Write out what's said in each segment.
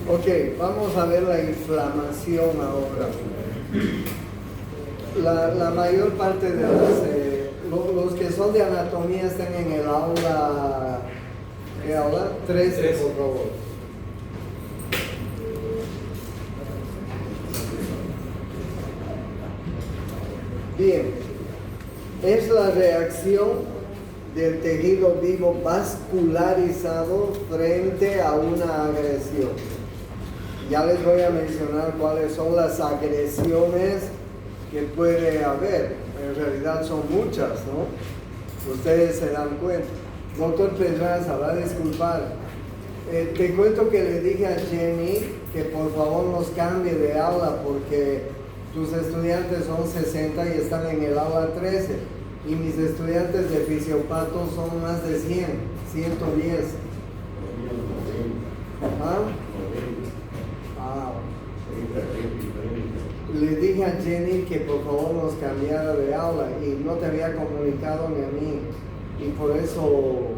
Ok, vamos a ver la inflamación ahora. La mayor parte de los que son de anatomía están en el aula, ¿qué aula? 13, por favor. Bien, es la reacción del tejido vivo vascularizado frente a una agresión. Ya les voy a mencionar cuáles son las agresiones que puede haber. En realidad son muchas, ¿no? Ustedes se dan cuenta. Doctor Pedraza, va a disculpar. Te cuento que le dije a Jenny que por favor nos cambie de aula porque tus estudiantes son 60 y están en el aula 13. Y mis estudiantes de fisiopato son más de 100, 110. ¿Ah? Le dije a Jenny que por favor nos cambiara de aula y no te había comunicado ni a mí. Y por eso...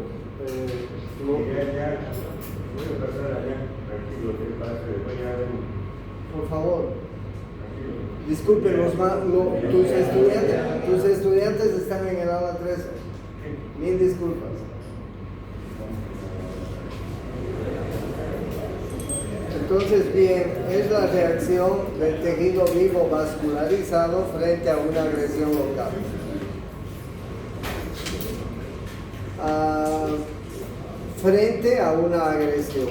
por favor. Disculpe, tus estudiantes están en el aula 13. Mil disculpas. Entonces, bien, es la reacción del tejido vivo vascularizado frente a una agresión local. Frente a una agresión.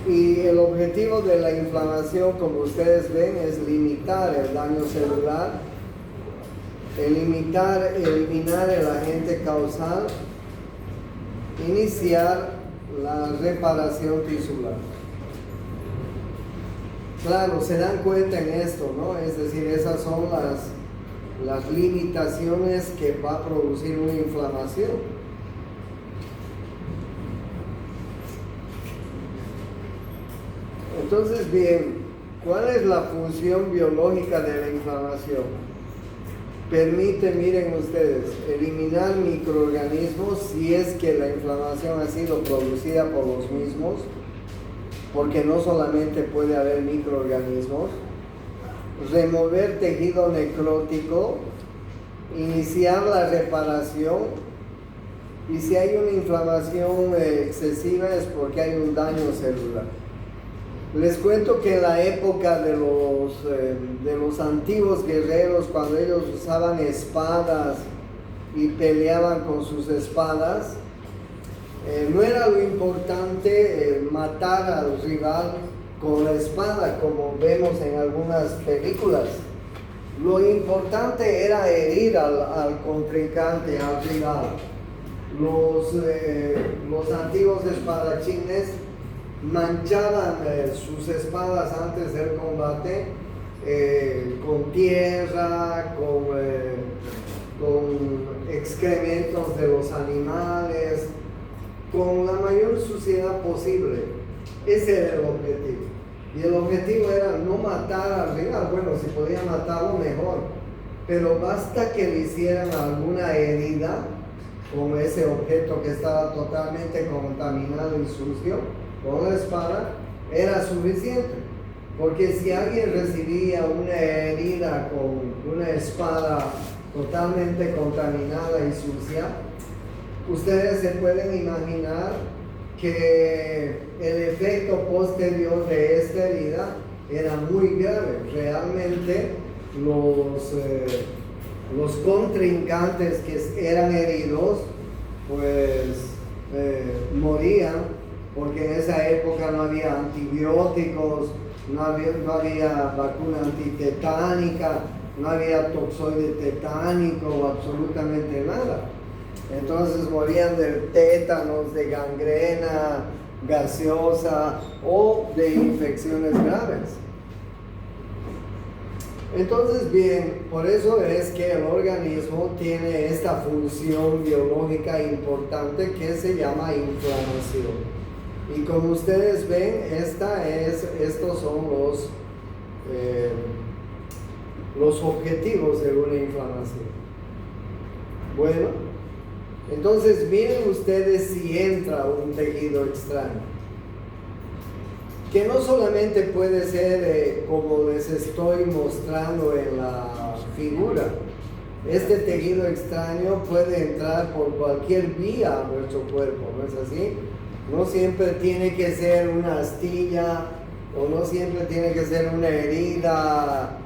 Y el objetivo de la inflamación, como ustedes ven, es limitar el daño celular, eliminar el agente causal, iniciar la reparación tisular. Claro, se dan cuenta en esto, ¿no? Es decir, esas son las limitaciones que va a producir una inflamación. Entonces, bien, ¿cuál es la función biológica de la inflamación? Permite, miren ustedes, eliminar microorganismos si es que la inflamación ha sido producida por los mismos, porque no solamente puede haber microorganismos, remover tejido necrótico, iniciar la reparación, y si hay una inflamación excesiva es porque hay un daño celular. Les cuento que en la época de los antiguos guerreros, cuando ellos usaban espadas y peleaban con sus espadas, no era lo importante matar al rival con la espada, como vemos en algunas películas. Lo importante era herir al contrincante, al rival. Los antiguos espadachines manchaban sus espadas antes del combate con tierra, con excrementos de los animales, con la mayor suciedad posible. Ese era el objetivo. Y el objetivo era no matar al rival. Bueno, si podía matarlo mejor, pero basta que le hicieran alguna herida con ese objeto que estaba totalmente contaminado y sucio, con la espada, era suficiente. Porque si alguien recibía una herida con una espada totalmente contaminada y sucia, ustedes se pueden imaginar que el efecto posterior de esta herida era muy grave. Realmente los contrincantes que eran heridos, pues morían, porque en esa época no había antibióticos, no había vacuna antitetánica, no había toxoide tetánico, absolutamente nada. Entonces morían de tétanos, de gangrena gaseosa o de infecciones graves. Entonces, bien, por eso es que el organismo tiene esta función biológica importante que se llama inflamación. Y como ustedes ven, estos son los objetivos de una inflamación. Bueno, entonces miren ustedes si entra un tejido extraño. que no solamente puede ser como les estoy mostrando en la figura. Este tejido extraño puede entrar por cualquier vía a nuestro cuerpo, ¿no es así? No siempre tiene que ser una astilla, o no siempre tiene que ser una herida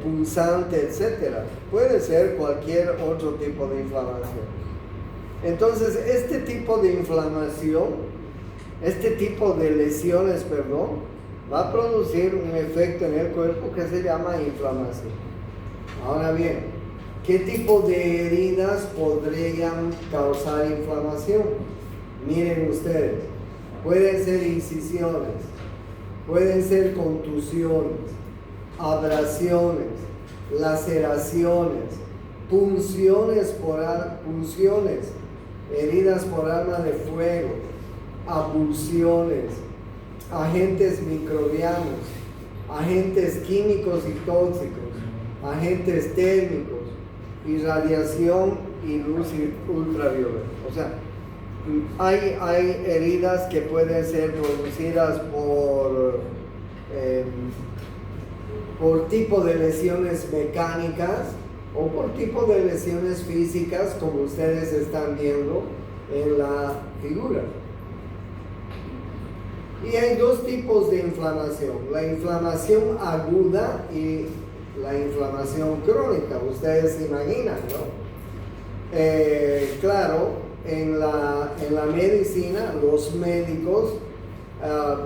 punzante, etc. Puede ser cualquier otro tipo de inflamación. Entonces, este tipo de inflamación, este tipo de lesiones, va a producir un efecto en el cuerpo que se llama inflamación. Ahora bien, ¿qué tipo de heridas podrían causar inflamación? Miren ustedes, pueden ser incisiones, pueden ser contusiones, abrasiones, laceraciones, punciones, heridas por arma de fuego, abulsiones, agentes microbianos, agentes químicos y tóxicos, agentes térmicos, irradiación y luz ultravioleta. O sea, hay heridas que pueden ser producidas por tipo de lesiones mecánicas o por tipo de lesiones físicas, como ustedes están viendo en la figura. Y hay dos tipos de inflamación: la inflamación aguda y la inflamación crónica. Ustedes se imaginan, ¿no? Claro, en la medicina, los médicos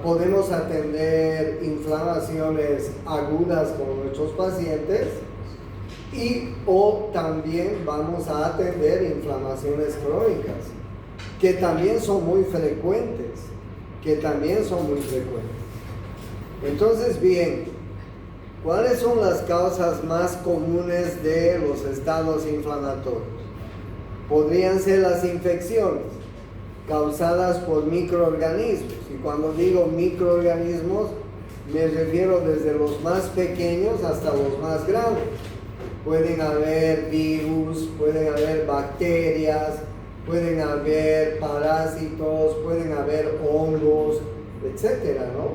podemos atender inflamaciones agudas con nuestros pacientes o también vamos a atender inflamaciones crónicas, que también son muy frecuentes. Entonces, bien, ¿cuáles son las causas más comunes de los estados inflamatorios? Podrían ser las infecciones causadas por microorganismos, y cuando digo microorganismos me refiero desde los más pequeños hasta los más grandes. Pueden haber virus, pueden haber bacterias, pueden haber parásitos, pueden haber hongos, etcétera, ¿no?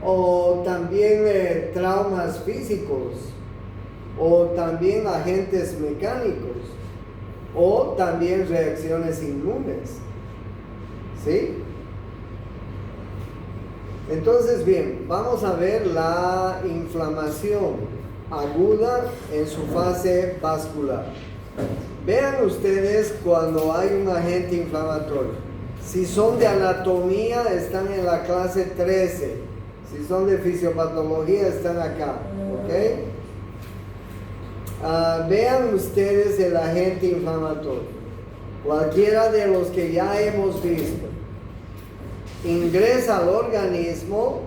O también traumas físicos, o también agentes mecánicos, o también reacciones inmunes, ¿sí? Entonces, bien, vamos a ver la inflamación aguda en su fase vascular. Vean ustedes cuando hay un agente inflamatorio. Si son de anatomía, están en la clase 13. Si son de fisiopatología, están acá, ¿ok? Vean ustedes el agente inflamatorio. Cualquiera de los que ya hemos visto. Ingresa al organismo,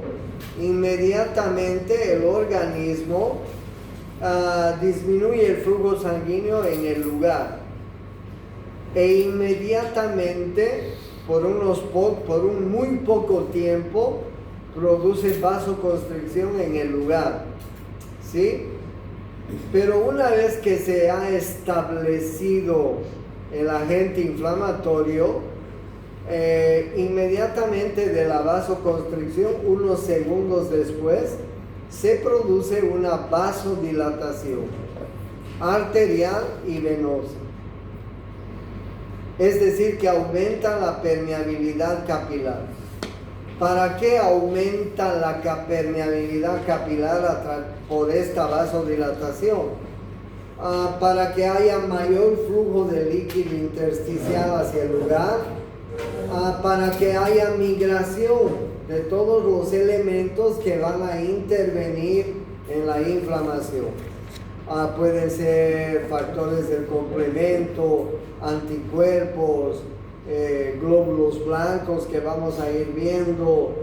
inmediatamente el organismo disminuye el flujo sanguíneo en el lugar e inmediatamente por un muy poco tiempo produce vasoconstricción en el lugar, ¿sí? Pero una vez que se ha establecido el agente inflamatorio, inmediatamente de la vasoconstricción, unos segundos después, se produce una vasodilatación arterial y venosa. Es decir, que aumenta la permeabilidad capilar. ¿Para qué aumenta la permeabilidad capilar por esta vasodilatación? Para que haya mayor flujo de líquido intersticial hacia el lugar, para que haya migración de todos los elementos que van a intervenir en la inflamación. Pueden ser factores del complemento, anticuerpos, glóbulos blancos que vamos a ir viendo,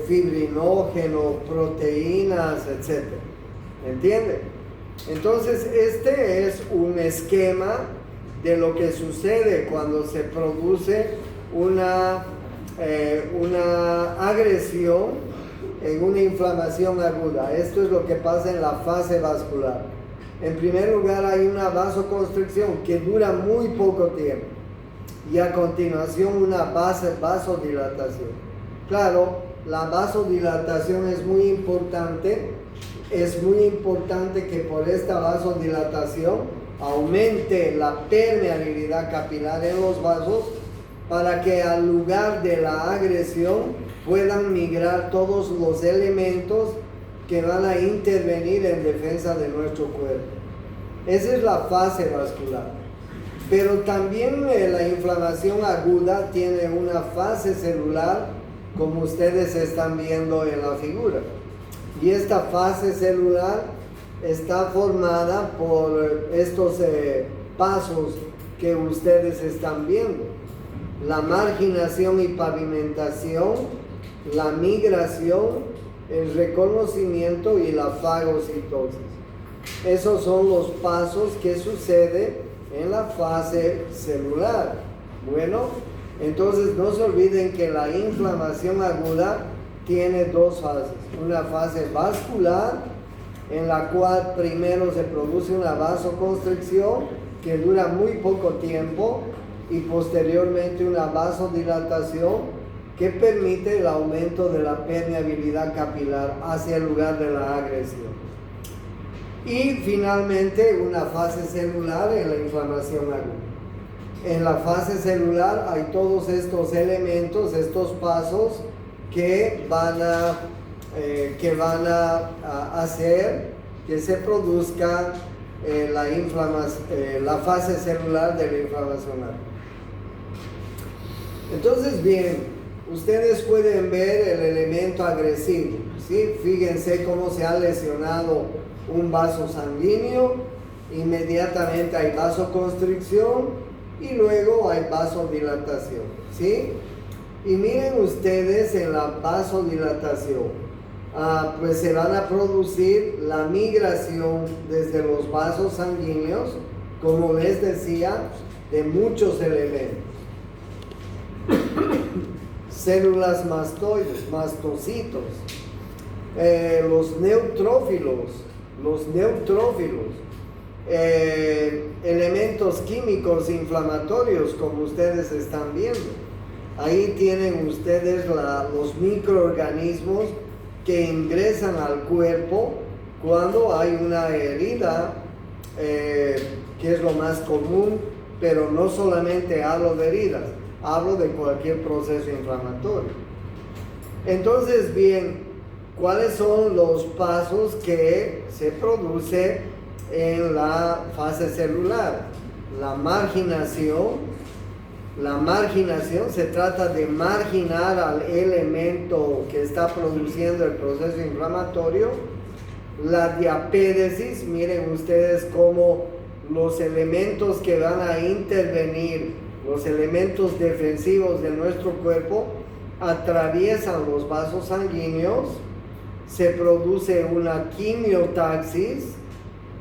fibrinógeno, proteínas, etc. ¿Entienden? Entonces, este es un esquema de lo que sucede cuando se produce una agresión en una inflamación aguda. Esto es lo que pasa en la fase vascular. En primer lugar, hay una vasoconstricción que dura muy poco tiempo y a continuación una vasodilatación. Claro, la vasodilatación es muy importante. Es muy importante que por esta vasodilatación aumente la permeabilidad capilar en los vasos para que al lugar de la agresión puedan migrar todos los elementos que van a intervenir en defensa de nuestro cuerpo. Esa es la fase vascular. Pero también la inflamación aguda tiene una fase celular, como ustedes están viendo en la figura. Y esta fase celular está formada por estos pasos que ustedes están viendo. La marginación y pavimentación, la migración, el reconocimiento y la fagocitosis. Esos son los pasos que suceden en la fase celular. Bueno, entonces no se olviden que la inflamación aguda tiene dos fases. Una fase vascular, en la cual primero se produce una vasoconstricción que dura muy poco tiempo, y posteriormente una vasodilatación que permite el aumento de la permeabilidad capilar hacia el lugar de la agresión. Y finalmente una fase celular en la inflamación aguda. En la fase celular hay todos estos elementos, estos pasos que van a hacer que se produzca la fase celular de la inflamación aguda. Entonces, bien, ustedes pueden ver el elemento agresivo, ¿sí? Fíjense cómo se ha lesionado un vaso sanguíneo, inmediatamente hay vasoconstricción y luego hay vasodilatación, ¿sí? Y miren ustedes en la vasodilatación, pues se van a producir la migración desde los vasos sanguíneos, como les decía, de muchos elementos. Células mastoides, mastocitos, los neutrófilos, elementos químicos inflamatorios, como ustedes están viendo. Ahí tienen ustedes los microorganismos que ingresan al cuerpo cuando hay una herida, que es lo más común, pero no solamente hablo de heridas, hablo de cualquier proceso inflamatorio. Entonces, bien, ¿cuáles son los pasos que se producen en la fase celular? La marginación se trata de marginar al elemento que está produciendo el proceso inflamatorio. La diapédesis, miren ustedes cómo los elementos que van a intervenir, los elementos defensivos de nuestro cuerpo, atraviesan los vasos sanguíneos, se produce una quimiotaxis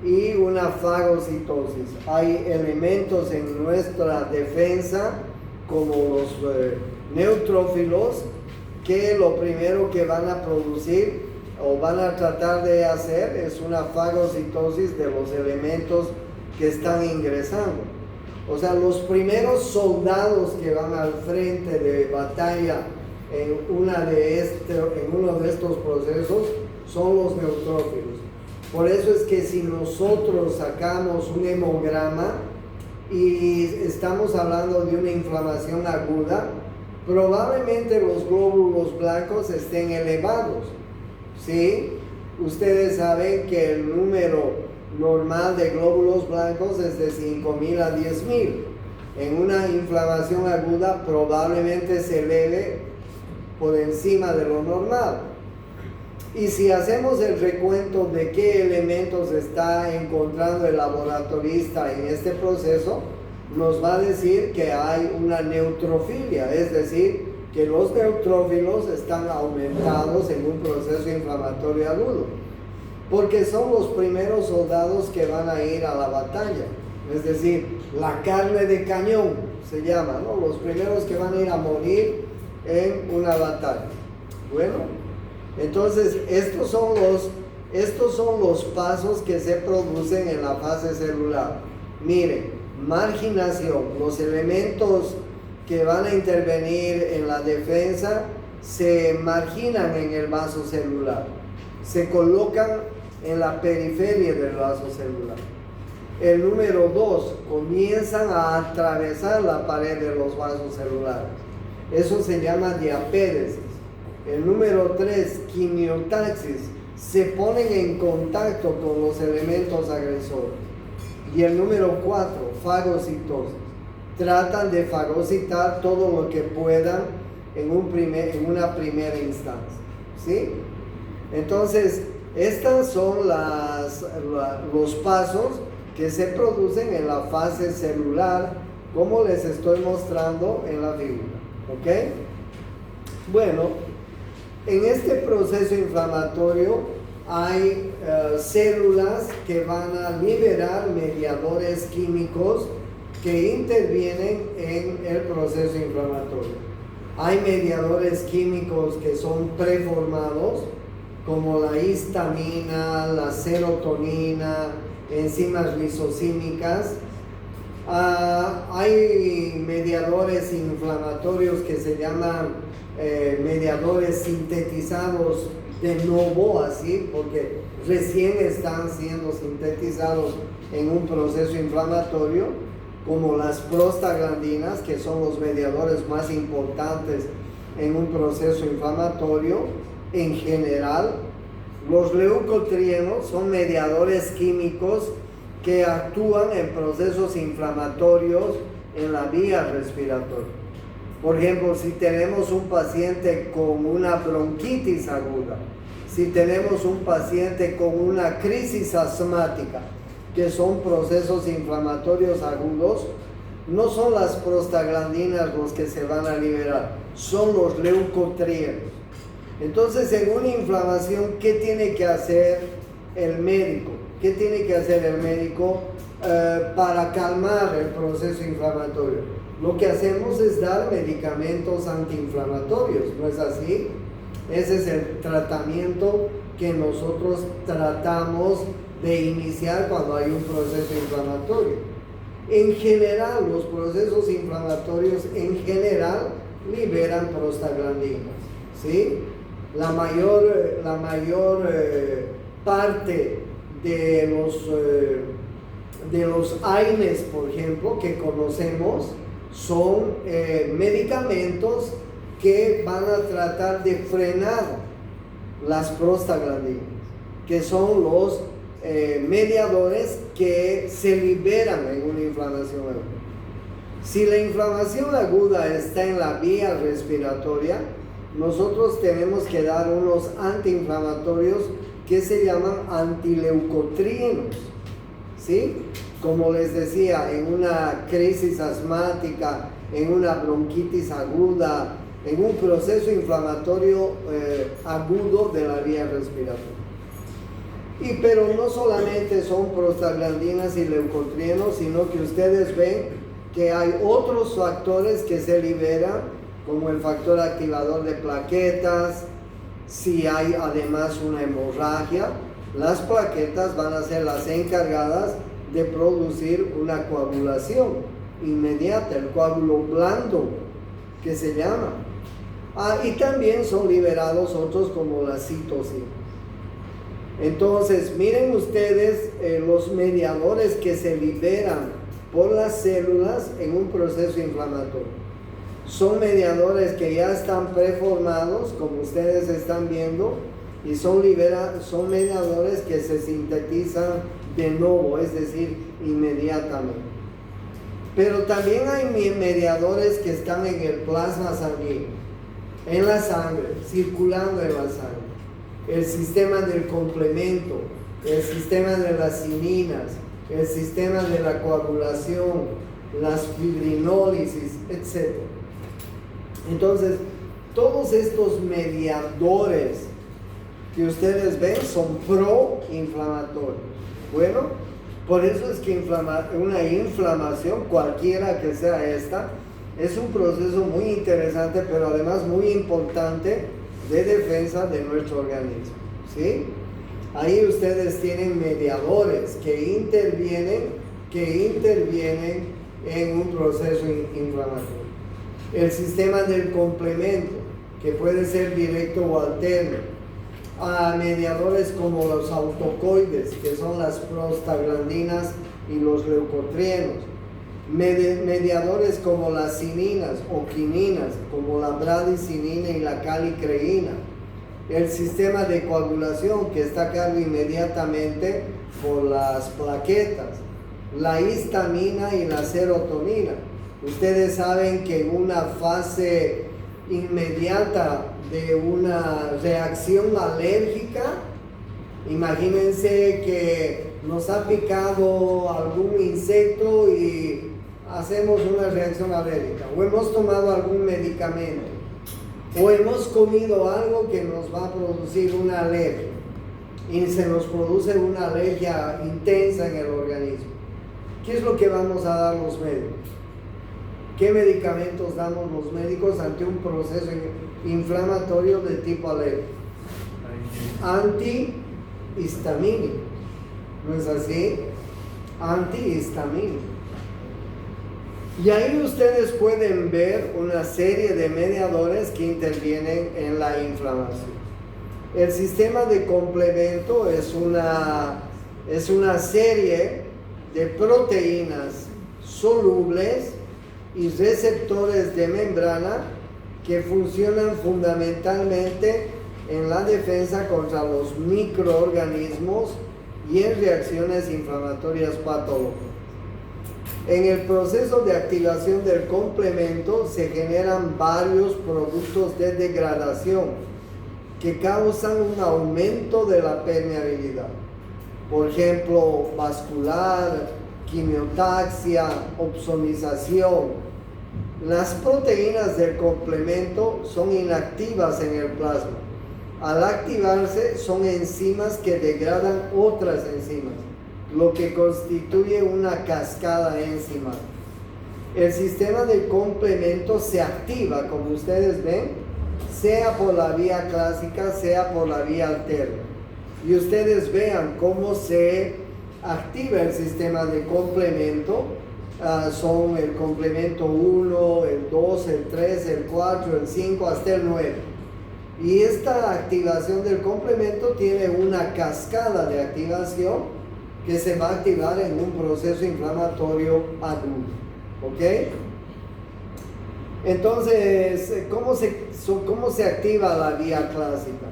y una fagocitosis. Hay elementos en nuestra defensa, como los neutrófilos, que lo primero que van a producir o van a tratar de hacer es una fagocitosis de los elementos que están ingresando. O sea, los primeros soldados que van al frente de batalla en uno de estos procesos son los neutrófilos. Por eso es que si nosotros sacamos un hemograma y estamos hablando de una inflamación aguda, probablemente los glóbulos blancos estén elevados, ¿sí? Ustedes saben que el número normal de glóbulos blancos es de 5.000 a 10.000. En una inflamación aguda probablemente se eleve por encima de lo normal. Y si hacemos el recuento de qué elementos está encontrando el laboratorista en este proceso, nos va a decir que hay una neutrofilia, es decir, que los neutrófilos están aumentados en un proceso inflamatorio agudo, porque son los primeros soldados que van a ir a la batalla, es decir, la carne de cañón se llama, ¿no? Los primeros que van a ir a morir en una batalla. Bueno, entonces estos son los pasos que se producen en la fase celular. Miren, marginación, los elementos que van a intervenir en la defensa se marginan en el vaso celular, se colocan en la periferia del vaso celular. El número 2, comienzan a atravesar la pared de los vasos celulares. Eso se llama diapéresis. El número 3, quimiotaxis, se ponen en contacto con los elementos agresores. Y el número 4, fagocitosis. Tratan de fagocitar todo lo que puedan en una primera instancia. ¿Sí? Entonces, estas son los pasos que se producen en la fase celular, como les estoy mostrando en la figura. ¿Ok? Bueno, en este proceso inflamatorio hay células que van a liberar mediadores químicos que intervienen en el proceso inflamatorio. Hay mediadores químicos que son preformados, como la histamina, la serotonina, enzimas lisocímicas. Hay mediadores inflamatorios que se llaman mediadores sintetizados de nuevo, así, porque recién están siendo sintetizados en un proceso inflamatorio, como las prostaglandinas, que son los mediadores más importantes en un proceso inflamatorio en general. Los leucotrienos son mediadores químicos que actúan en procesos inflamatorios en la vía respiratoria. Por ejemplo, si tenemos un paciente con una bronquitis aguda, si tenemos un paciente con una crisis asmática, que son procesos inflamatorios agudos, no son las prostaglandinas los que se van a liberar, son los leucotrienos. Entonces, en una inflamación, ¿qué tiene que hacer el médico? ¿Qué tiene que hacer el médico para calmar el proceso inflamatorio? Lo que hacemos es dar medicamentos antiinflamatorios, ¿no es así? Ese es el tratamiento que nosotros tratamos de iniciar cuando hay un proceso inflamatorio. En general, los procesos inflamatorios en general liberan prostaglandinas, ¿sí? La mayor parte de los AINES, por ejemplo, que conocemos, son medicamentos que van a tratar de frenar las prostaglandinas, que son los mediadores que se liberan en una inflamación aguda. Si la inflamación aguda está en la vía respiratoria, nosotros tenemos que dar unos antiinflamatorios que se llaman antileucotrienos, ¿sí? Como les decía, en una crisis asmática, en una bronquitis aguda, en un proceso inflamatorio agudo de la vía respiratoria. Pero no solamente son prostaglandinas y leucotrienos, sino que ustedes ven que hay otros factores que se liberan, como el factor activador de plaquetas. Si hay además una hemorragia, las plaquetas van a ser las encargadas de producir una coagulación inmediata, el coágulo blando, que se llama. Y también son liberados otros como la citocina. Entonces, miren ustedes los mediadores que se liberan por las células en un proceso inflamatorio. Son mediadores que ya están preformados, como ustedes están viendo, y son mediadores que se sintetizan de nuevo, es decir, inmediatamente. Pero también hay mediadores que están en el plasma sanguíneo, en la sangre, circulando en la sangre. El sistema del complemento, el sistema de las cininas, el sistema de la coagulación, las fibrinólisis, etc. Entonces, todos estos mediadores que ustedes ven son proinflamatorios. Bueno, por eso es que una inflamación, cualquiera que sea esta, es un proceso muy interesante, pero además muy importante de defensa de nuestro organismo, ¿sí? Ahí ustedes tienen mediadores que intervienen en un proceso inflamatorio. El sistema del complemento, que puede ser directo o alterno, a mediadores como los autocoides, que son las prostaglandinas y los leucotrienos, mediadores como las cininas o quininas, como la bradicinina y la calicreína, el sistema de coagulación que está a cargo inmediatamente por las plaquetas, la histamina y la serotonina. Ustedes saben que una fase inmediata de una reacción alérgica, imagínense que nos ha picado algún insecto y hacemos una reacción alérgica, o hemos tomado algún medicamento, o hemos comido algo que nos va a producir una alergia y se nos produce una alergia intensa en el organismo. ¿Qué es lo que vamos a dar los médicos? ¿Qué medicamentos damos los médicos ante un proceso inflamatorio de tipo alérgico? Antihistamínico, ¿no es así? Antihistamínico. Y ahí ustedes pueden ver una serie de mediadores que intervienen en la inflamación. El sistema de complemento es una serie de proteínas solubles y receptores de membrana que funcionan fundamentalmente en la defensa contra los microorganismos y en reacciones inflamatorias patológicas. En el proceso de activación del complemento se generan varios productos de degradación que causan un aumento de la permeabilidad. Por ejemplo, vascular, quimiotaxia, opsonización. Las proteínas del complemento son inactivas en el plasma. Al activarse son enzimas que degradan otras enzimas, lo que constituye una cascada enzimática. El sistema de complemento se activa, como ustedes ven, sea por la vía clásica, sea por la vía alterna. Y ustedes vean cómo se activa el sistema de complemento. Son el complemento 1, el 2, el 3, el 4, el 5, hasta el 9. Y esta activación del complemento tiene una cascada de activación que se va a activar en un proceso inflamatorio adulto. ¿Ok? Entonces, ¿cómo se activa la vía clásica?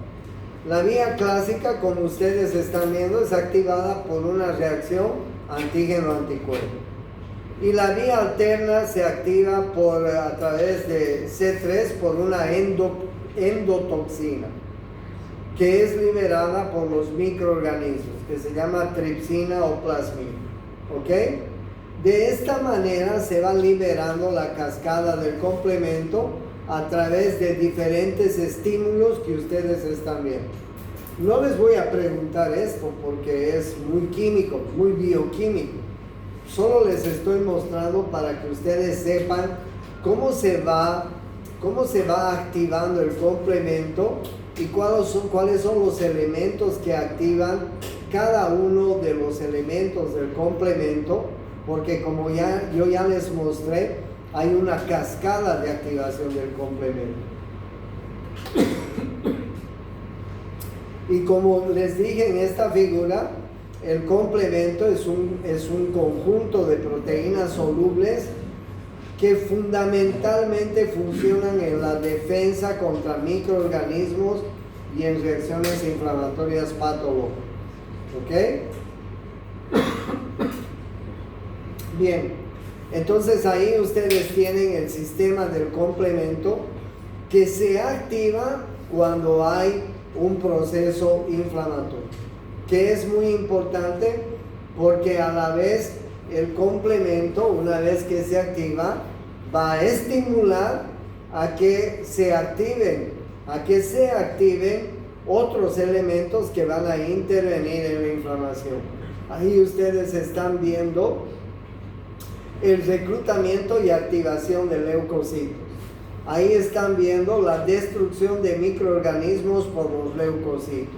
La vía clásica, como ustedes están viendo, es activada por una reacción antígeno-anticuerpo. Y la vía alterna se activa a través de C3 por una endotoxina, que es liberada por los microorganismos, que se llama tripsina o plasmina. ¿Ok? De esta manera se va liberando la cascada del complemento a través de diferentes estímulos que ustedes están viendo. No les voy a preguntar esto porque es muy químico, muy bioquímico. Solo les estoy mostrando para que ustedes sepan cómo se va activando el complemento y cuáles son los elementos que activan cada uno de los elementos del complemento, porque como yo ya les mostré, hay una cascada de activación del complemento. Y como les dije en esta figura, el complemento es un conjunto de proteínas solubles que fundamentalmente funcionan en la defensa contra microorganismos y en reacciones inflamatorias patológicas. ¿Ok? Bien, entonces ahí ustedes tienen el sistema del complemento que se activa cuando hay un proceso inflamatorio, que es muy importante porque a la vez el complemento, una vez que se activa, va a estimular a que se activen otros elementos que van a intervenir en la inflamación. Ahí ustedes están viendo el reclutamiento y activación de leucocitos. Ahí están viendo la destrucción de microorganismos por los leucocitos.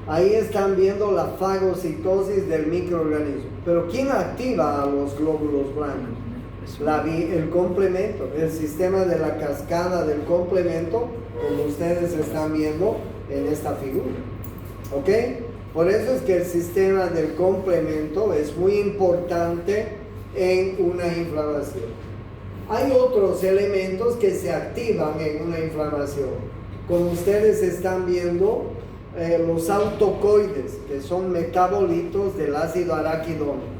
Ahí están viendo la fagocitosis del microorganismo. Pero ¿quién activa a los glóbulos blancos? El complemento, el sistema de la cascada del complemento como ustedes están viendo en esta figura. ¿Ok? Por eso es que el sistema del complemento es muy importante en una inflamación. Hay otros elementos que se activan en una inflamación. Como ustedes están viendo, los autocoides, que son metabolitos del ácido araquidónico.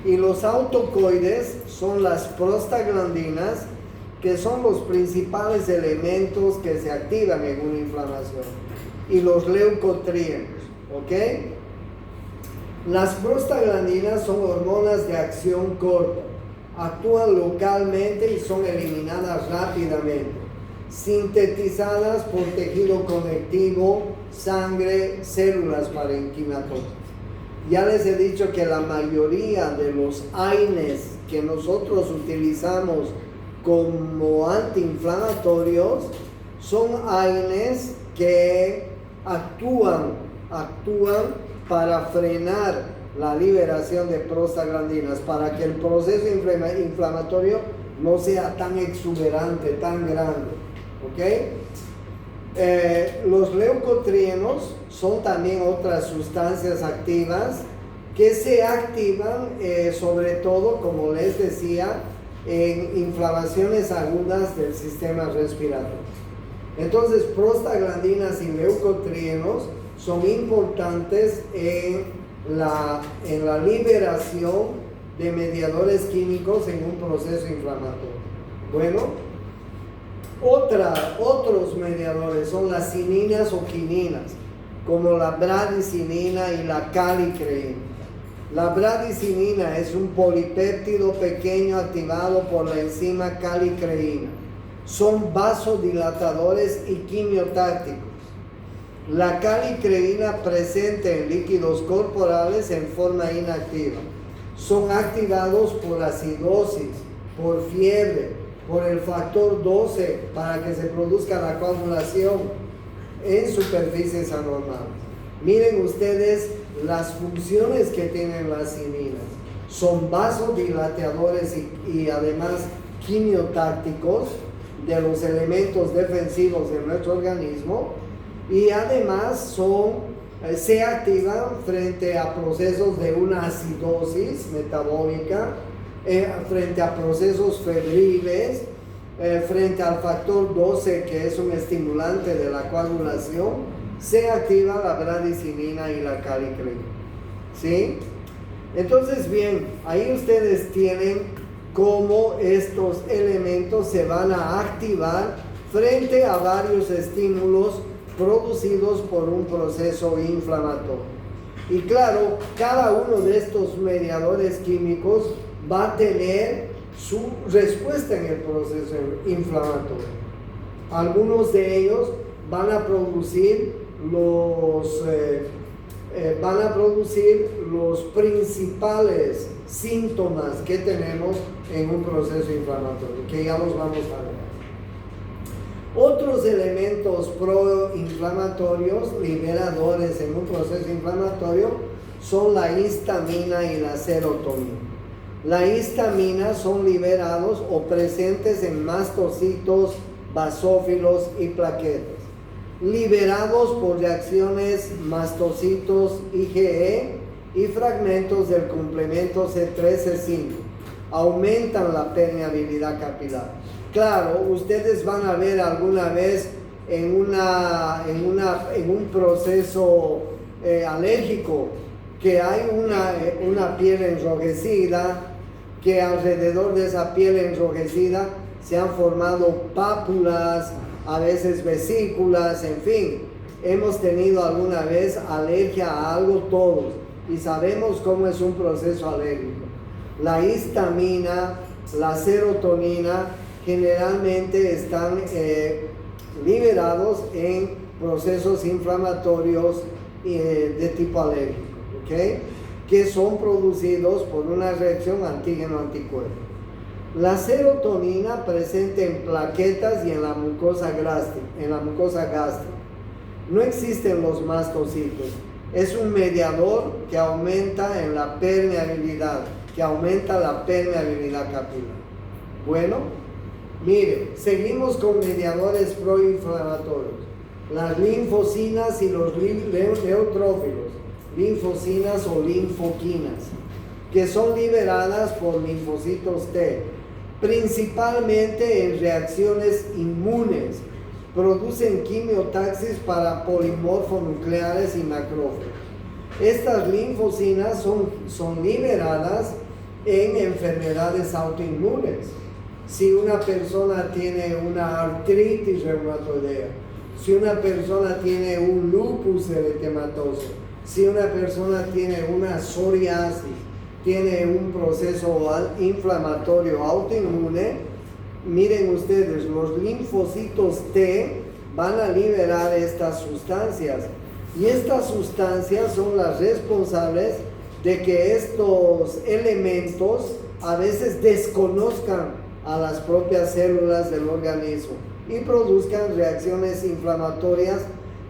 Y los autocoides son las prostaglandinas, que son los principales elementos que se activan en una inflamación. Y los leucotrienos, ¿ok? Las prostaglandinas son hormonas de acción corta, actúan localmente y son eliminadas rápidamente, sintetizadas por tejido conectivo, sangre, células parenquimatosis. Ya les he dicho que la mayoría de los AINES que nosotros utilizamos como antiinflamatorios son AINES que actúan para frenar la liberación de prostaglandinas, para que el proceso inflamatorio no sea tan exuberante, tan grande. ¿Ok? Los leucotrienos son también otras sustancias activas que se activan sobre todo, como les decía, en inflamaciones agudas del sistema respiratorio. Entonces, prostaglandinas y leucotrienos son importantes en la liberación de mediadores químicos en un proceso inflamatorio. Bueno, otros mediadores son las cininas o quininas, como la bradicinina y la calicreína. La bradicinina es un polipéptido pequeño activado por la enzima calicreína. Son vasodilatadores y quimiotácticos. La calicreína presente en líquidos corporales en forma inactiva. Son activados por acidosis, por fiebre, por el factor 12 para que se produzca la coagulación en superficies anormales. Miren ustedes las funciones que tienen las cininas. Son vasodilatadores y además quimiotácticos de los elementos defensivos de nuestro organismo, y además se activan frente a procesos de una acidosis metabólica, frente a procesos febriles, frente al factor 12, que es un estimulante de la coagulación. Se activa la bradicinina y la calicreína. ¿Sí? Entonces, bien, ahí ustedes tienen cómo estos elementos se van a activar frente a varios estímulos producidos por un proceso inflamatorio. Y claro, cada uno de estos mediadores químicos va a tener su respuesta en el proceso inflamatorio. Algunos de ellos van a producir los principales síntomas que tenemos en un proceso inflamatorio, que ya los vamos a ver. Otros elementos proinflamatorios liberadores en un proceso inflamatorio son la histamina y la serotonina. La histamina son liberados o presentes en mastocitos, basófilos y plaquetas, liberados por reacciones mastocitos IgE y fragmentos del complemento C3-C5. Aumentan la permeabilidad capilar. Claro, ustedes van a ver alguna vez en un proceso alérgico que hay una piel enrojecida, que alrededor de esa piel enrojecida se han formado pápulas, a veces vesículas, en fin. Hemos tenido alguna vez alergia a algo todos y sabemos cómo es un proceso alérgico. La histamina, la serotonina generalmente están liberados en procesos inflamatorios de tipo alérgico, ¿okay? Que son producidos por una reacción antígeno-anticuerpo. La serotonina presente en plaquetas y en la mucosa gástrica. No existen los mastocitos. Es un mediador que aumenta la permeabilidad capilar. Bueno, Mire, seguimos con mediadores proinflamatorios. Las linfocinas y los neutrófilos, linfocinas o linfoquinas, que son liberadas por linfocitos T, principalmente en reacciones inmunes. Producen quimiotaxis para polimorfonucleares y macrófagos. Estas linfocinas son liberadas en enfermedades autoinmunes. Si una persona tiene una artritis reumatoidea, si una persona tiene un lupus eritematoso, si una persona tiene una psoriasis, tiene un proceso inflamatorio autoinmune, miren ustedes, los linfocitos T van a liberar estas sustancias. Y estas sustancias son las responsables de que estos elementos a veces desconozcan a las propias células del organismo y produzcan reacciones inflamatorias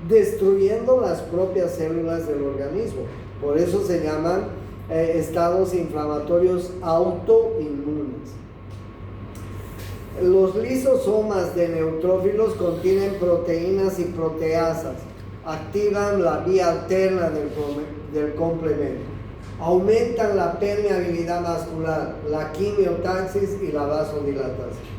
destruyendo las propias células del organismo. Por eso se llaman estados inflamatorios autoinmunes. Los lisosomas de neutrófilos contienen proteínas y proteasas. Activan la vía alterna del complemento. Aumentan la permeabilidad vascular, la quimiotaxis y la vasodilatación.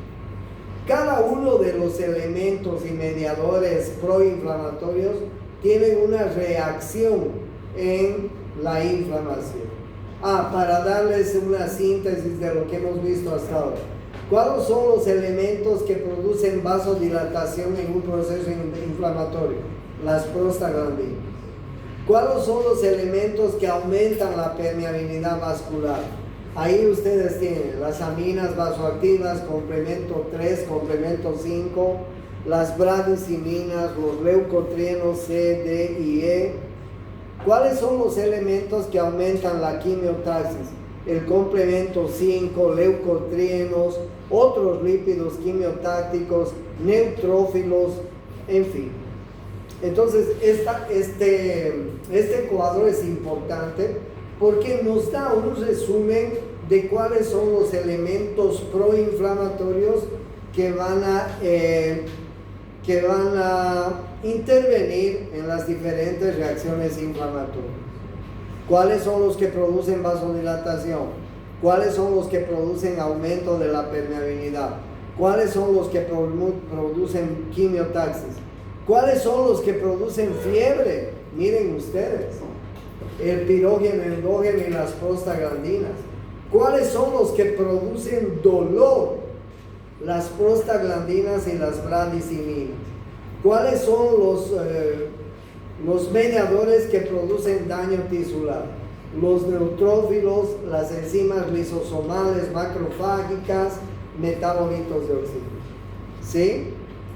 Cada uno de los elementos y mediadores proinflamatorios tienen una reacción en la inflamación. Para darles una síntesis de lo que hemos visto hasta ahora. ¿Cuáles son los elementos que producen vasodilatación en un proceso inflamatorio? Las prostaglandinas. ¿Cuáles son los elementos que aumentan la permeabilidad vascular? Ahí ustedes tienen las aminas vasoactivas, complemento 3, complemento 5, las bradiciminas, los leucotrienos C, D y E. ¿Cuáles son los elementos que aumentan la quimiotaxis? El complemento 5, leucotrienos, otros lípidos quimiotácticos, neutrófilos, en fin. Entonces, este cuadro es importante porque nos da un resumen de cuáles son los elementos proinflamatorios que van a intervenir en las diferentes reacciones inflamatorias. ¿Cuáles son los que producen vasodilatación? ¿Cuáles son los que producen aumento de la permeabilidad? ¿Cuáles son los que producen quimiotaxis? ¿Cuáles son los que producen fiebre? Miren ustedes, el pirógeno, endógeno y las prostaglandinas. ¿Cuáles son los que producen dolor? Las prostaglandinas y las bradiciminas. ¿Cuáles son los mediadores que producen daño tisular? Los neutrófilos, las enzimas lisosomales, macrofágicas, metabolitos de oxígeno. ¿Sí?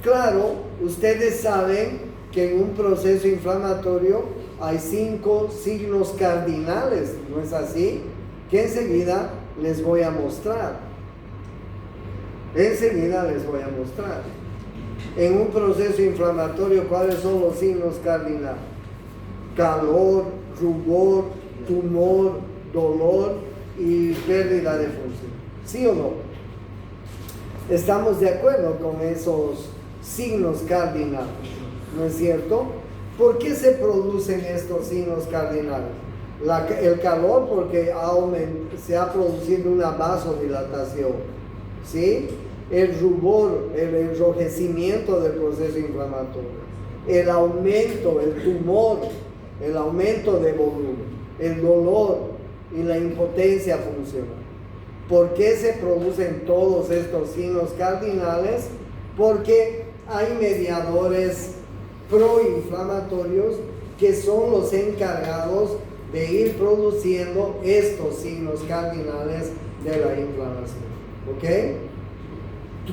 Claro, ustedes saben que en un proceso inflamatorio hay 5 signos cardinales, ¿no es así? Que enseguida les voy a mostrar. En un proceso inflamatorio, ¿cuáles son los signos cardinales? Calor, rubor, tumor, dolor y pérdida de función. ¿Sí o no? ¿Estamos de acuerdo con esos signos cardinales? ¿No es cierto? ¿Por qué se producen estos signos cardinales? El calor, porque se ha producido una vasodilatación, ¿sí? El rubor, el enrojecimiento del proceso inflamatorio, el aumento, el tumor, el aumento de volumen, el dolor y la impotencia funcional. ¿Por qué se producen todos estos signos cardinales? Porque hay mediadores proinflamatorios que son los encargados de ir produciendo estos signos cardinales de la inflamación. ¿Ok?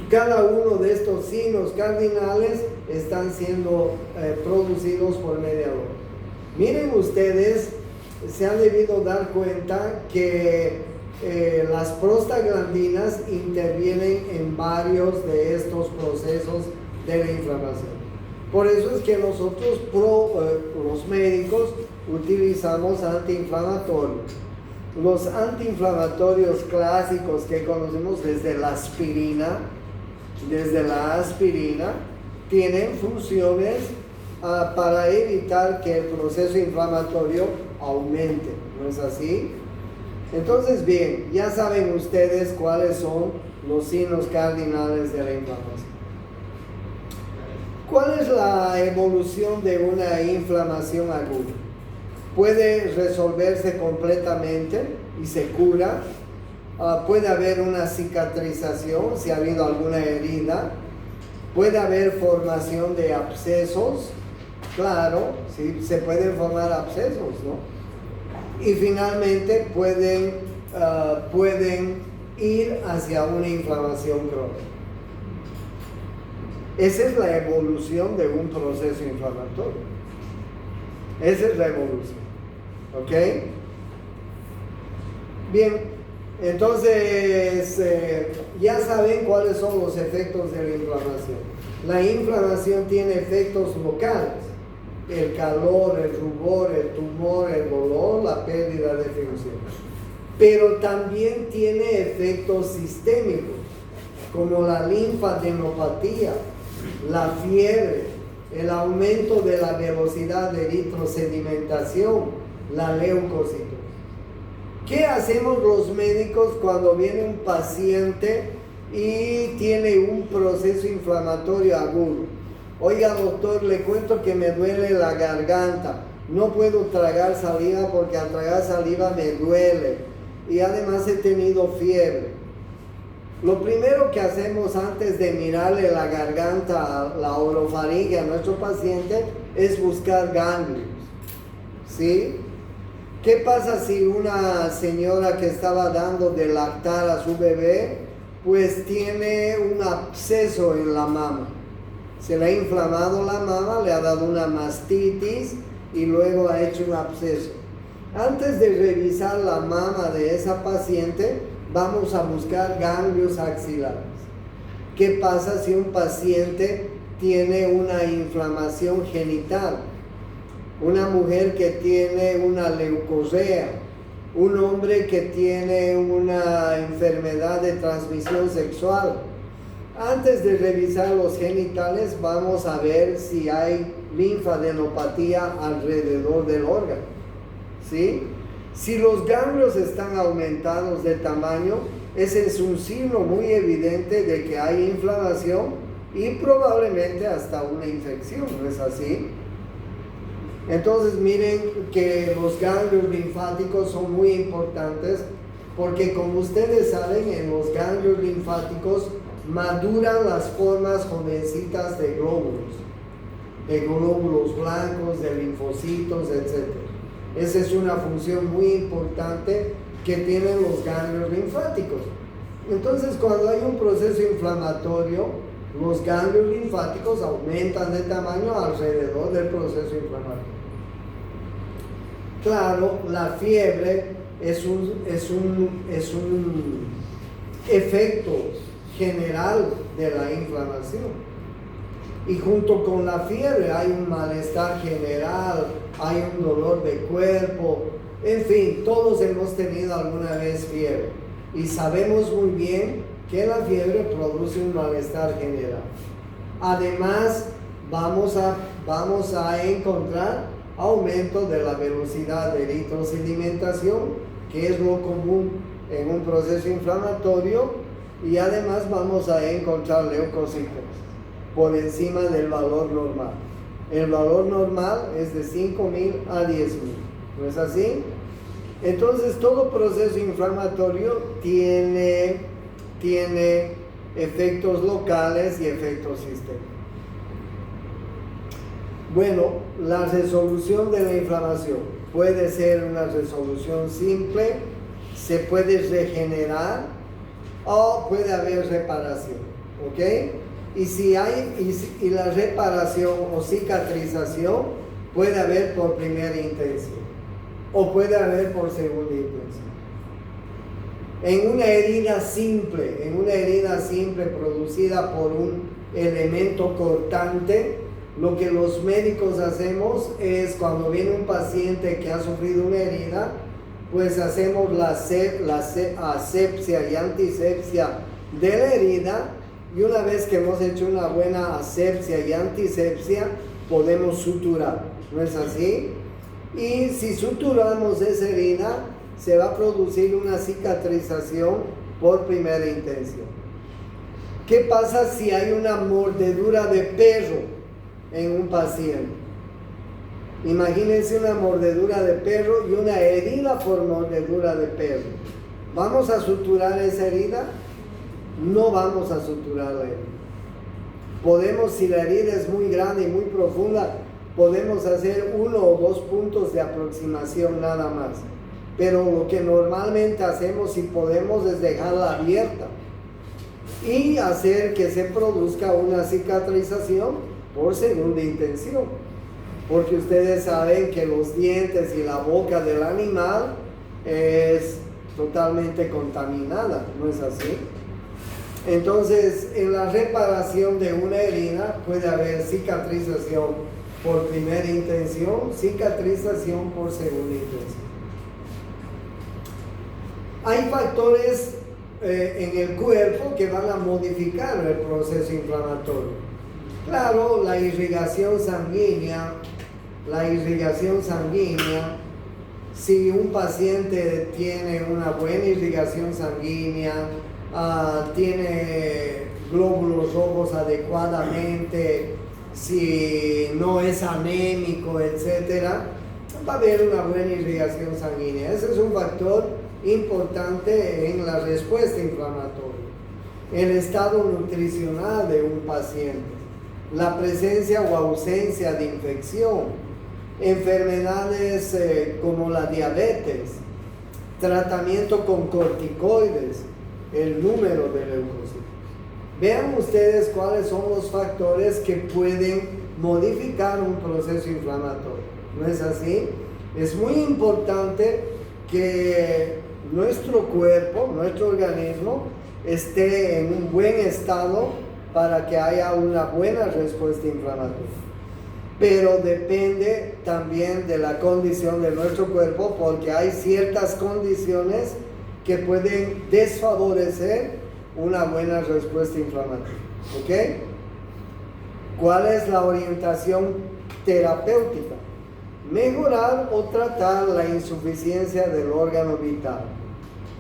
Cada uno de estos signos cardinales están siendo producidos por mediador. Miren ustedes, se han debido dar cuenta que las prostaglandinas intervienen en varios de estos procesos de la inflamación. Por eso es que nosotros, los médicos, utilizamos antiinflamatorios. Los antiinflamatorios clásicos que conocemos desde la aspirina, desde la aspirina, tienen funciones para evitar que el proceso inflamatorio aumente, ¿no es así? Entonces, bien, ya saben ustedes cuáles son los signos cardinales de la inflamación. ¿Cuál es la evolución de una inflamación aguda? Puede resolverse completamente y se cura. Puede haber una cicatrización si ha habido alguna herida. Puede haber formación de abscesos. Claro, sí, se pueden formar abscesos, ¿no? Y finalmente pueden ir hacia una inflamación crónica. Esa es la evolución de un proceso inflamatorio. Esa es la evolución. ¿Ok? Bien, entonces ya saben cuáles son los efectos de la inflamación. La inflamación tiene efectos locales. El calor, el rubor, el tumor, el dolor, la pérdida de función. Pero también tiene efectos sistémicos, como la linfadenopatía, la fiebre, el aumento de la velocidad de eritrosedimentación, la leucocitosis. ¿Qué hacemos los médicos cuando viene un paciente y tiene un proceso inflamatorio agudo? Oiga, doctor, le cuento que me duele la garganta, no puedo tragar saliva porque al tragar saliva me duele y además he tenido fiebre. Lo primero que hacemos antes de mirarle la garganta, la orofaringe a nuestro paciente es buscar ganglios, ¿sí? ¿Qué pasa si una señora que estaba dando de lactar a su bebé, pues tiene un absceso en la mama? Se le ha inflamado la mama, le ha dado una mastitis y luego ha hecho un absceso. Antes de revisar la mama de esa paciente, vamos a buscar ganglios axilares. ¿Qué pasa si un paciente tiene una inflamación genital? Una mujer que tiene una leucorrea, un hombre que tiene una enfermedad de transmisión sexual. Antes de revisar los genitales, vamos a ver si hay linfadenopatía alrededor del órgano, ¿sí? Si los ganglios están aumentados de tamaño, ese es un signo muy evidente de que hay inflamación y probablemente hasta una infección, ¿no es así? Entonces miren que los ganglios linfáticos son muy importantes porque, como ustedes saben, en los ganglios linfáticos maduran las formas jovencitas de glóbulos blancos, de linfocitos, etc. Esa es una función muy importante que tienen los ganglios linfáticos. Entonces, cuando hay un proceso inflamatorio, los ganglios linfáticos aumentan de tamaño alrededor del proceso inflamatorio. Claro, la fiebre es un efecto general de la inflamación. Y junto con la fiebre hay un malestar general, hay un dolor de cuerpo, en fin, todos hemos tenido alguna vez fiebre. Y sabemos muy bien que la fiebre produce un malestar general. Además, vamos a encontrar aumento de la velocidad de eritrosedimentación, que es lo común en un proceso inflamatorio, y además vamos a encontrar leucocitos por encima del valor normal. El valor normal es de 5.000 a 10.000, ¿no es así? Entonces, todo proceso inflamatorio tiene efectos locales y efectos sistémicos. Bueno, la resolución de la inflamación puede ser una resolución simple, se puede regenerar o puede haber reparación, ¿ok? Y la reparación o cicatrización puede haber por primera intención o puede haber por segunda intención. En una herida simple producida por un elemento cortante, lo que los médicos hacemos es, cuando viene un paciente que ha sufrido una herida, pues hacemos la asepsia y antisepsia de la herida y una vez que hemos hecho una buena asepsia y antisepsia, podemos suturar, ¿no es así? Y si suturamos esa herida, se va a producir una cicatrización por primera intención. ¿Qué pasa si hay una mordedura de perro en un paciente? Imagínense una mordedura de perro y una herida por mordedura de perro. ¿Vamos a suturar esa herida? No vamos a suturar la herida. Podemos, si la herida es muy grande y muy profunda, podemos hacer 1 o 2 puntos de aproximación nada más. Pero lo que normalmente hacemos, si podemos, es dejarla abierta y hacer que se produzca una cicatrización por segunda intención. Porque ustedes saben que los dientes y la boca del animal es totalmente contaminada, ¿no es así? Entonces, en la reparación de una herida puede haber cicatrización por primera intención, cicatrización por segunda intención. Hay factores en el cuerpo que van a modificar el proceso inflamatorio. Claro, la irrigación sanguínea, si un paciente tiene una buena irrigación sanguínea, tiene glóbulos rojos adecuadamente, si no es anémico, etc., va a haber una buena irrigación sanguínea. Ese es un factor importante en la respuesta inflamatoria. El estado nutricional de un paciente, la presencia o ausencia de infección, enfermedades como la diabetes, tratamiento con corticoides, el número de leucocitos. Vean ustedes cuáles son los factores que pueden modificar un proceso inflamatorio. ¿No es así? Es muy importante que nuestro cuerpo, nuestro organismo, esté en un buen estado para que haya una buena respuesta inflamatoria. Pero depende también de la condición de nuestro cuerpo, porque hay ciertas condiciones que pueden desfavorecer una buena respuesta inflamatoria. ¿Ok? ¿Cuál es la orientación terapéutica? Mejorar o tratar la insuficiencia del órgano vital.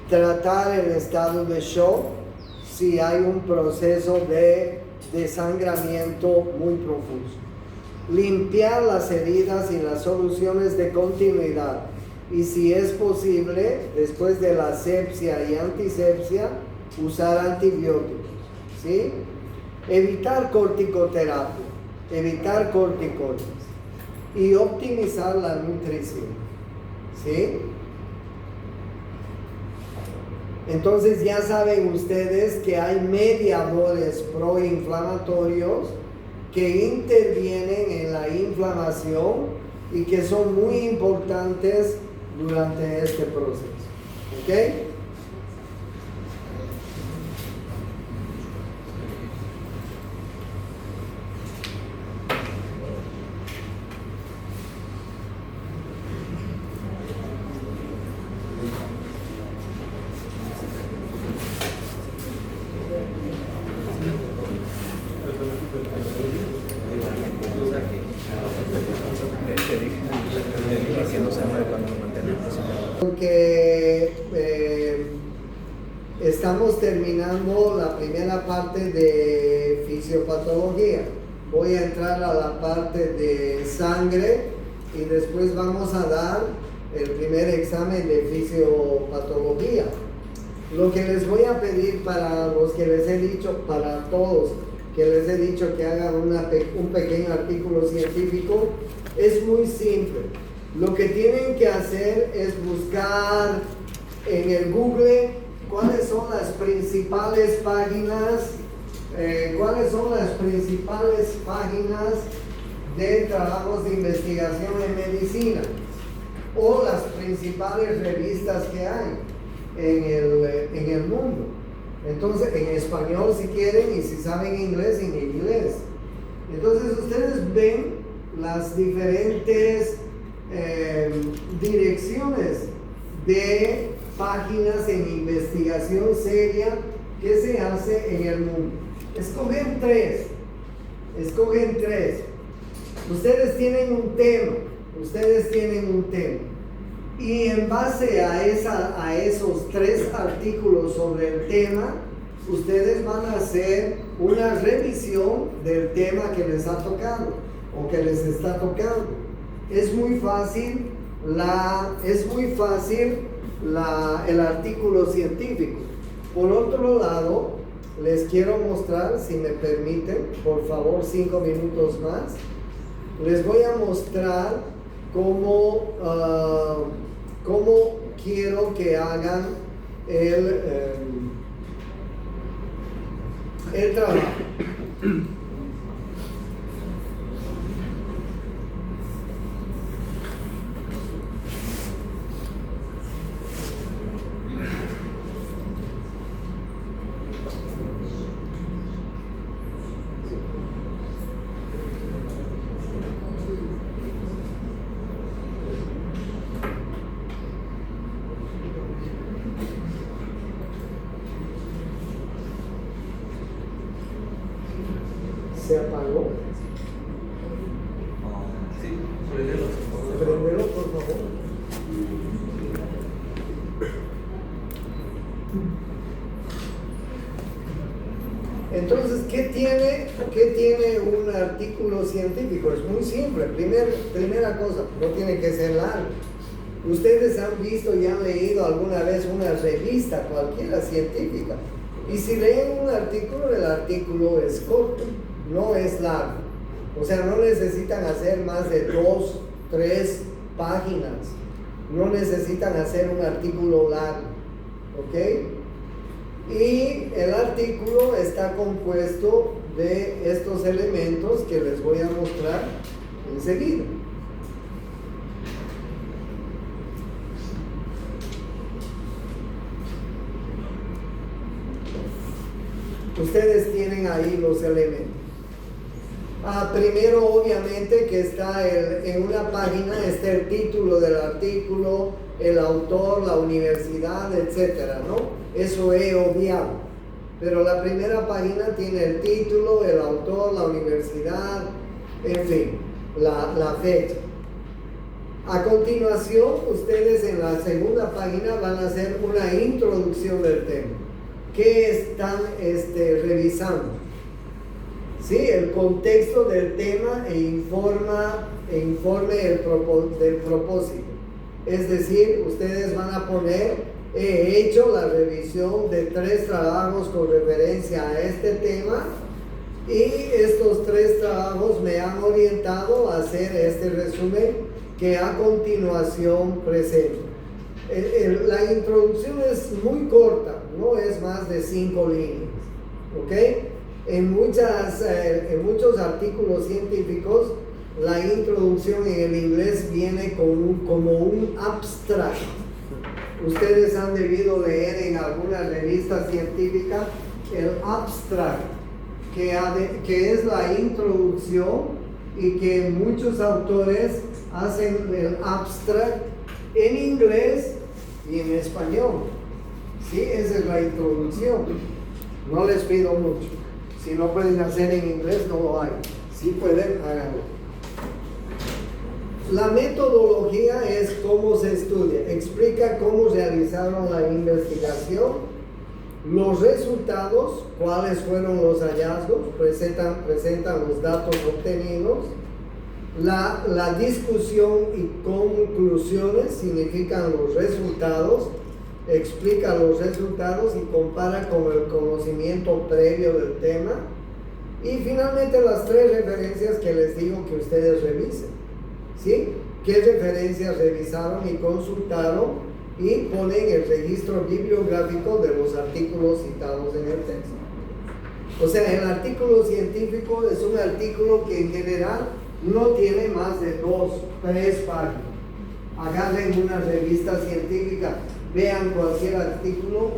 Tratar el estado de shock si hay un proceso de desangramiento muy profuso. Limpiar las heridas y las soluciones de continuidad. Y si es posible, después de la asepsia y antisepsia, usar antibióticos, ¿sí? Evitar corticoterapia, evitar corticoides y optimizar la nutrición, ¿sí? Entonces ya saben ustedes que hay mediadores proinflamatorios que intervienen en la inflamación y que son muy importantes durante este proceso. ¿Ok? Porque estamos terminando la primera parte de fisiopatología. Voy a entrar a la parte de sangre y después vamos a dar el primer examen de fisiopatología. Lo que les voy a pedir para los que les he dicho, para todos que les he dicho que hagan un pequeño artículo científico, es muy simple. Lo que tienen que hacer es buscar en el Google cuáles son las principales páginas, de trabajos de investigación en medicina o las principales revistas que hay en el mundo. Entonces, en español si quieren, y si saben inglés, en inglés. Entonces ustedes ven las diferentes direcciones de páginas en investigación seria que se hace en el mundo. Escogen tres. Ustedes tienen un tema. Y en base a esos 3 artículos sobre el tema, ustedes van a hacer una revisión del tema que les ha tocado o que les está tocando. Es muy fácil el artículo científico. Por otro lado, les quiero mostrar, si me permiten, por favor, 5 minutos más. Les voy a mostrar cómo quiero que hagan el trabajo. ¿Se apagó? Sí, prendelo. Prendelo, por favor. Entonces, ¿qué tiene un artículo científico? Es muy simple. Primera cosa, no tiene que ser largo. Ustedes han visto y han leído alguna vez una revista cualquiera científica. Y si leen un artículo, el artículo es corto, no es largo. O sea, no necesitan hacer más de 2, 3 páginas. No necesitan hacer un artículo largo. ¿Ok? Y el artículo está compuesto de estos elementos que les voy a mostrar enseguida. Ustedes tienen ahí los elementos. Primero, obviamente, que está en una página está el título del artículo, el autor, la universidad, etcétera, ¿no? Eso he obviado. Pero la primera página tiene el título, el autor, la universidad, en fin, la fecha. A continuación, ustedes en la segunda página van a hacer una introducción del tema. ¿Qué están revisando? Sí, el contexto del tema e informe del propósito. Es decir, ustedes van a poner, he hecho la revisión de 3 trabajos con referencia a este tema y estos 3 trabajos me han orientado a hacer este resumen que a continuación presento. La introducción es muy corta, no es más de 5 líneas, ¿ok? En muchos artículos científicos, la introducción en el inglés viene como un abstract. Ustedes han debido leer en alguna revista científica el abstract, que es la introducción y que muchos autores hacen el abstract en inglés y en español. Sí, esa es la introducción. No les pido mucho. Si no pueden hacer en inglés, no lo hagan. Si pueden, háganlo. La metodología es cómo se estudia. Explica cómo realizaron la investigación, los resultados, cuáles fueron los hallazgos, presentan los datos obtenidos. La discusión y conclusiones significan los resultados, explica los resultados y compara con el conocimiento previo del tema. Y finalmente las 3 referencias que les digo que ustedes revisen. ¿Sí? ¿Qué referencias revisaron y consultaron? Y ponen el registro bibliográfico de los artículos citados en el texto. O sea, el artículo científico es un artículo que en general no tiene más de 2, 3 páginas. Agarren una revista científica, vean cualquier artículo,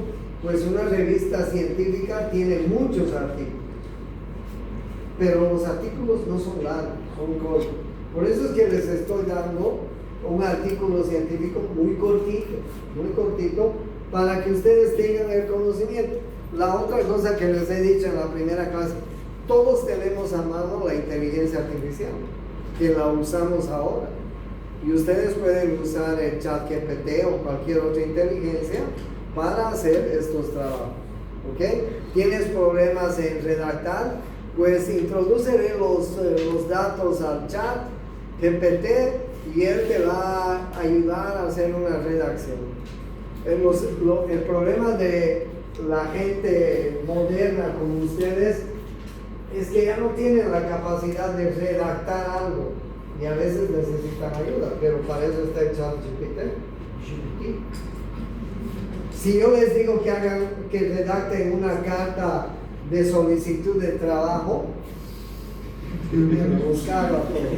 pues una revista científica tiene muchos artículos. Pero los artículos no son largos, son cortos. Por eso es que les estoy dando un artículo científico muy cortito, para que ustedes tengan el conocimiento. La otra cosa que les he dicho en la primera clase, todos tenemos a mano la inteligencia artificial, que la usamos ahora. Y ustedes pueden usar el ChatGPT o cualquier otra inteligencia para hacer estos trabajos. ¿Ok? ¿Tienes problemas en redactar? Pues introduciré los datos al chat GPT y él te va a ayudar a hacer una redacción. El problema de la gente moderna como ustedes es que ya no tienen la capacidad de redactar algo y a veces necesitan ayuda, pero para eso está el chat GPT. Si yo les digo que redacten una carta de solicitud de trabajo, buscarla todo.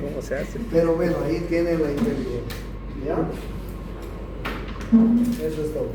¿Cómo se hace? Pero bueno, ahí tiene la inteligencia. ¿Ya? Eso es todo.